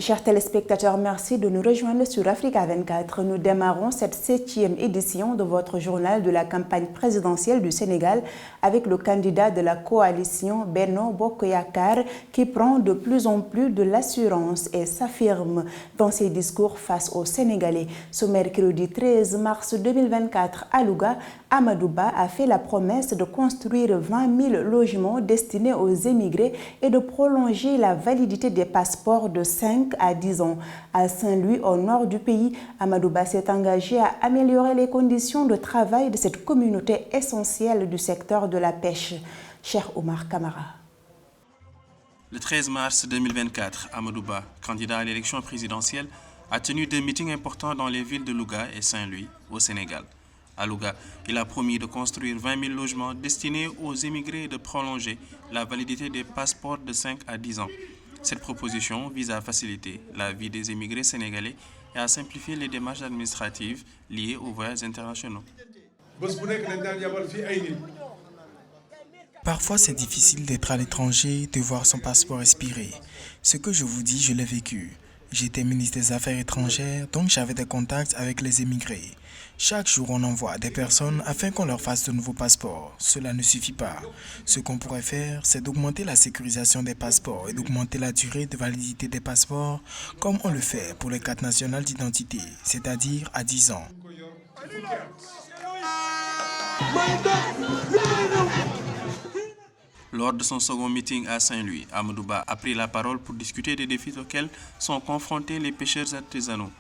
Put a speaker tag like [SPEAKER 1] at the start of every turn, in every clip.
[SPEAKER 1] Chers téléspectateurs, merci de nous rejoindre sur Africa 24. Nous démarrons cette 7e édition de votre journal de la campagne présidentielle du Sénégal avec le candidat de la coalition Benno Bokk Yakaar qui prend de plus en plus de l'assurance et s'affirme dans ses discours face aux Sénégalais. Ce mercredi 13 mars 2024 à Louga, Amadou Ba a fait la promesse de construire 20 000 logements destinés aux émigrés et de prolonger la validité des passeports de 5 à 10 ans. À Saint-Louis, au nord du pays, Amadou Ba s'est engagé à améliorer les conditions de travail de cette communauté essentielle du secteur de la pêche. Cheikh Oumar Kamara.
[SPEAKER 2] Le 13 mars 2024, Amadou Ba, candidat à l'élection présidentielle, a tenu des meetings importants dans les villes de Louga et Saint-Louis, au Sénégal. À Louga, il a promis de construire 20 000 logements destinés aux émigrés et de prolonger la validité des passeports de 5 à 10 ans. Cette proposition vise à faciliter la vie des émigrés sénégalais et à simplifier les démarches administratives liées aux voyages internationaux.
[SPEAKER 3] Parfois, c'est difficile d'être à l'étranger, de voir son passeport expirer. Ce que je vous dis, je l'ai vécu. J'étais ministre des Affaires étrangères, donc j'avais des contacts avec les émigrés. Chaque jour, on envoie des personnes afin qu'on leur fasse de nouveaux passeports. Cela ne suffit pas. Ce qu'on pourrait faire, c'est d'augmenter la sécurisation des passeports et d'augmenter la durée de validité des passeports, comme on le fait pour les cartes nationales d'identité, c'est-à-dire à 10 ans.
[SPEAKER 2] Lors de son second meeting à Saint-Louis, Amadou Ba a pris la parole pour discuter des défis auxquels sont confrontés les pêcheurs artisanaux.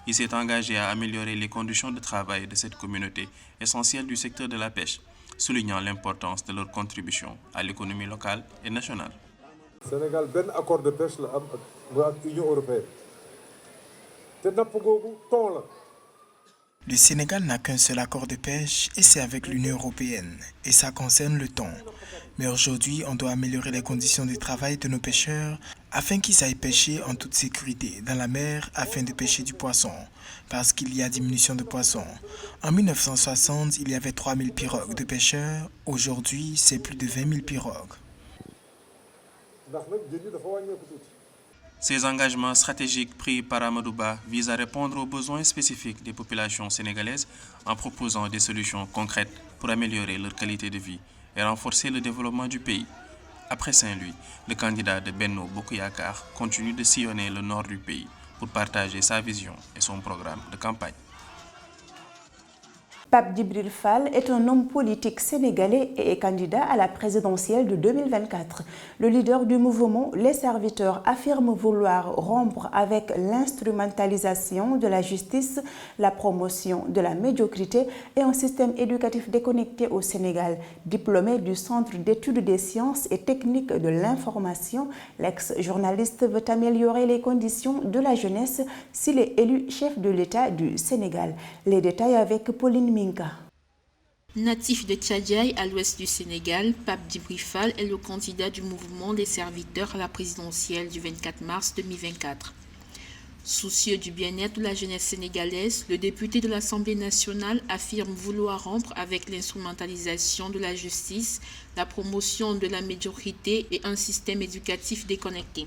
[SPEAKER 2] Il s'est engagé à améliorer les conditions de travail de cette communauté essentielle du secteur de la pêche, soulignant l'importance de leur contribution à l'économie locale et nationale.
[SPEAKER 4] Sénégal ben accord de pêche la am ak Union européenne. Té napp googu ton la.
[SPEAKER 3] Le Sénégal n'a qu'un seul accord de pêche et c'est avec l'Union européenne et ça concerne le thon. Mais aujourd'hui, on doit améliorer les conditions de travail de nos pêcheurs afin qu'ils aillent pêcher en toute sécurité dans la mer afin de pêcher du poisson parce qu'il y a diminution de poissons. En 1960, il y avait 3000 pirogues de pêcheurs. Aujourd'hui, c'est plus de 20 000 pirogues.
[SPEAKER 2] Ces engagements stratégiques pris par Amadou Ba visent à répondre aux besoins spécifiques des populations sénégalaises en proposant des solutions concrètes pour améliorer leur qualité de vie et renforcer le développement du pays. Après Saint-Louis, le candidat de Benno Bokk Yakaar continue de sillonner le nord du pays pour partager sa vision et son programme de campagne.
[SPEAKER 1] Pape Djibril Fall est un homme politique sénégalais et est candidat à la présidentielle de 2024. Le leader du mouvement Les Serviteurs affirme vouloir rompre avec l'instrumentalisation de la justice, la promotion de la médiocrité et un système éducatif déconnecté au Sénégal. Diplômé du Centre d'études des sciences et techniques de l'information, l'ex-journaliste veut améliorer les conditions de la jeunesse s'il est élu chef de l'État du Sénégal. Les détails avec Pauline Minka.
[SPEAKER 5] Natif de Tchadjaï à l'ouest du Sénégal, Pape Djibril Fall est le candidat du mouvement des serviteurs à la présidentielle du 24 mars 2024. Soucieux du bien-être de la jeunesse sénégalaise, le député de l'Assemblée nationale affirme vouloir rompre avec l'instrumentalisation de la justice, la promotion de la médiocrité et un système éducatif déconnecté.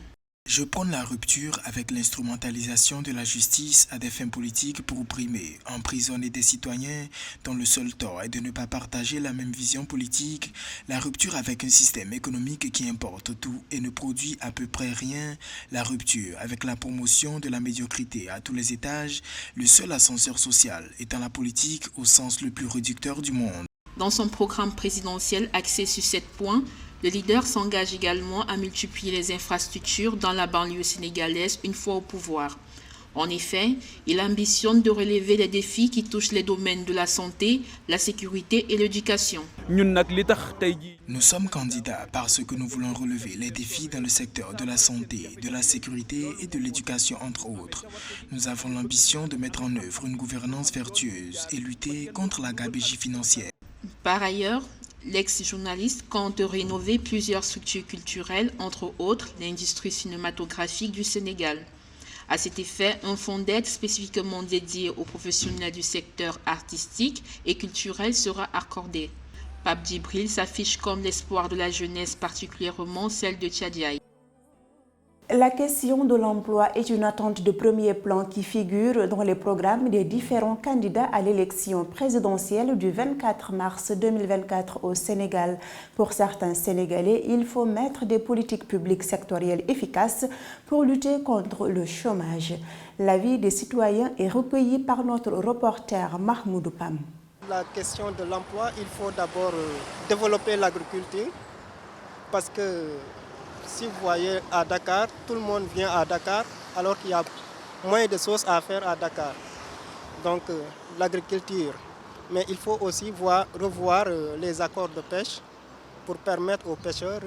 [SPEAKER 3] Je prône la rupture avec l'instrumentalisation de la justice à des fins politiques pour opprimer, emprisonner des citoyens dont le seul tort est de ne pas partager la même vision politique, la rupture avec un système économique qui importe tout et ne produit à peu près rien, la rupture avec la promotion de la médiocrité à tous les étages, le seul ascenseur social étant la politique au sens le plus réducteur du monde.
[SPEAKER 5] Dans son programme présidentiel axé sur 7 points, le leader s'engage également à multiplier les infrastructures dans la banlieue sénégalaise une fois au pouvoir. En effet, il ambitionne de relever les défis qui touchent les domaines de la santé, la sécurité et l'éducation.
[SPEAKER 3] Nous sommes candidats parce que nous voulons relever les défis dans le secteur de la santé, de la sécurité et de l'éducation entre autres. Nous avons l'ambition de mettre en œuvre une gouvernance vertueuse et lutter contre la gabegie financière.
[SPEAKER 5] Par ailleurs, l'ex-journaliste compte rénover plusieurs structures culturelles, entre autres l'industrie cinématographique du Sénégal. À cet effet, un fonds d'aide spécifiquement dédié aux professionnels du secteur artistique et culturel sera accordé. Pape Djibril s'affiche comme l'espoir de la jeunesse, particulièrement celle de Tchadjaï.
[SPEAKER 1] La question de l'emploi est une attente de premier plan qui figure dans les programmes des différents candidats à l'élection présidentielle du 24 mars 2024 au Sénégal. Pour certains Sénégalais, il faut mettre des politiques publiques sectorielles efficaces pour lutter contre le chômage. L'avis des citoyens est recueilli par notre reporter Mahmoud Pam.
[SPEAKER 6] La question de l'emploi, il faut d'abord développer l'agriculture parce que si vous voyez à Dakar, tout le monde vient à Dakar alors qu'il y a moins de choses à faire à Dakar. Donc l'agriculture. Mais il faut aussi revoir les accords de pêche pour permettre aux pêcheurs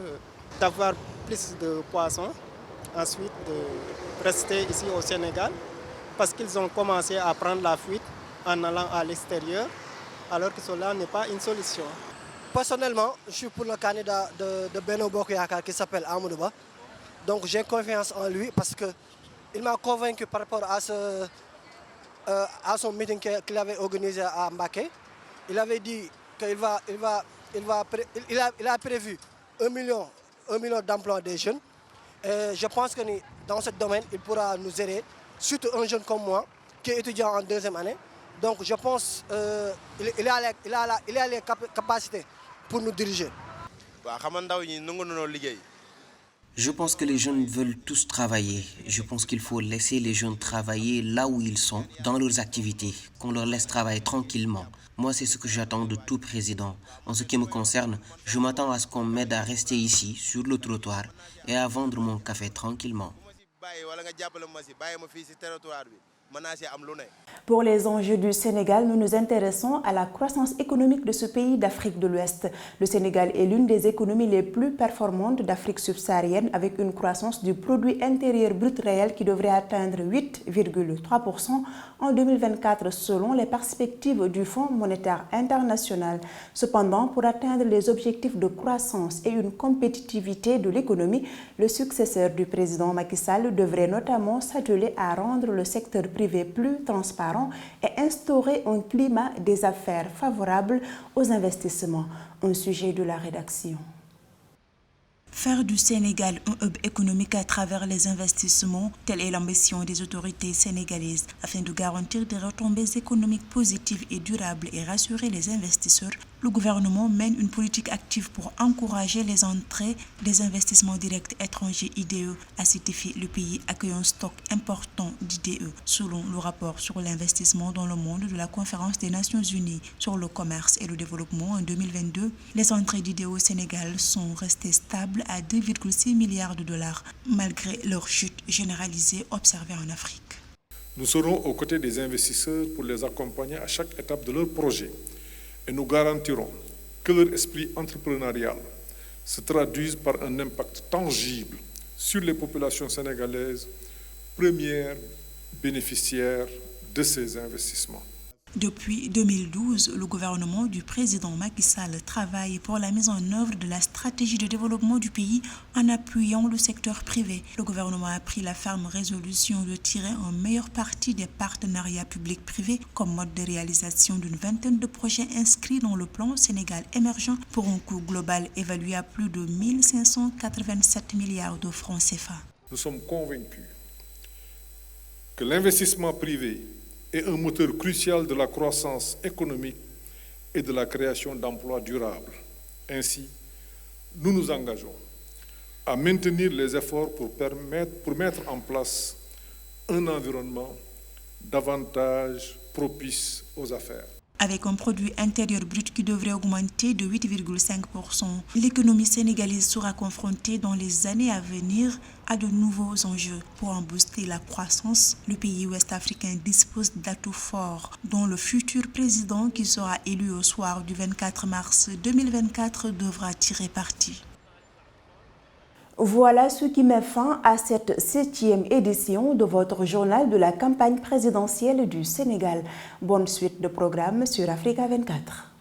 [SPEAKER 6] d'avoir plus de poissons. Ensuite, de rester ici au Sénégal parce qu'ils ont commencé à prendre la fuite en allant à l'extérieur alors que cela n'est pas une solution.
[SPEAKER 7] Personnellement, je suis pour le candidat de Benno Bokk Yakaar qui s'appelle Amadou Ba. Donc j'ai confiance en lui parce qu'il m'a convaincu par rapport à son meeting qu'il avait organisé à Mbacké. Il avait dit qu'il a prévu 1 million d'emplois des jeunes. Et je pense que dans ce domaine, il pourra nous aider, surtout un jeune comme moi qui est étudiant en 2e année. Donc je pense qu'il a les capacités pour nous diriger.
[SPEAKER 8] Je pense que les jeunes veulent tous travailler. Je pense qu'il faut laisser les jeunes travailler là où ils sont, dans leurs activités, qu'on leur laisse travailler tranquillement. Moi, c'est ce que j'attends de tout président. En ce qui me concerne, je m'attends à ce qu'on m'aide à rester ici, sur le trottoir, et à vendre mon café tranquillement.
[SPEAKER 1] Pour les enjeux du Sénégal, nous nous intéressons à la croissance économique de ce pays d'Afrique de l'Ouest. Le Sénégal est l'une des économies les plus performantes d'Afrique subsaharienne avec une croissance du produit intérieur brut réel qui devrait atteindre 8,3% en 2024 selon les perspectives du Fonds monétaire international. Cependant, pour atteindre les objectifs de croissance et une compétitivité de l'économie, le successeur du président Macky Sall devrait notamment s'atteler à rendre le secteur privé plus transparent et instaurer un climat des affaires favorable aux investissements. Un sujet de la rédaction. Faire du Sénégal un hub économique à travers les investissements, telle est l'ambition des autorités sénégalaises. Afin de garantir des retombées économiques positives et durables et rassurer les investisseurs, le gouvernement mène une politique active pour encourager les entrées des investissements directs étrangers IDE. À cet effet, le pays accueille un stock important d'IDE. Selon le rapport sur l'investissement dans le monde de la Conférence des Nations Unies sur le commerce et le développement en 2022, les entrées d'IDE au Sénégal sont restées stables à 2,6 milliards de dollars, malgré leur chute généralisée observée en Afrique.
[SPEAKER 4] Nous serons aux côtés des investisseurs pour les accompagner à chaque étape de leur projet. Et nous garantirons que leur esprit entrepreneurial se traduise par un impact tangible sur les populations sénégalaises, premières bénéficiaires de ces investissements.
[SPEAKER 1] Depuis 2012, le gouvernement du président Macky Sall travaille pour la mise en œuvre de la stratégie de développement du pays en appuyant le secteur privé. Le gouvernement a pris la ferme résolution de tirer un meilleur parti des partenariats publics-privés comme mode de réalisation d'une vingtaine de projets inscrits dans le plan Sénégal émergent pour un coût global évalué à plus de 1 587 milliards de francs CFA.
[SPEAKER 4] Nous sommes convaincus que l'investissement privé est un moteur crucial de la croissance économique et de la création d'emplois durables. Ainsi, nous nous engageons à maintenir les efforts pour mettre en place un environnement davantage propice aux affaires.
[SPEAKER 1] Avec un produit intérieur brut qui devrait augmenter de 8,5%, l'économie sénégalaise sera confrontée dans les années à venir à de nouveaux enjeux. Pour en booster la croissance, le pays ouest-africain dispose d'atouts forts, dont le futur président qui sera élu au soir du 24 mars 2024 devra tirer parti. Voilà ce qui met fin à cette 7e édition de votre journal de la campagne présidentielle du Sénégal. Bonne suite de programme sur Africa 24.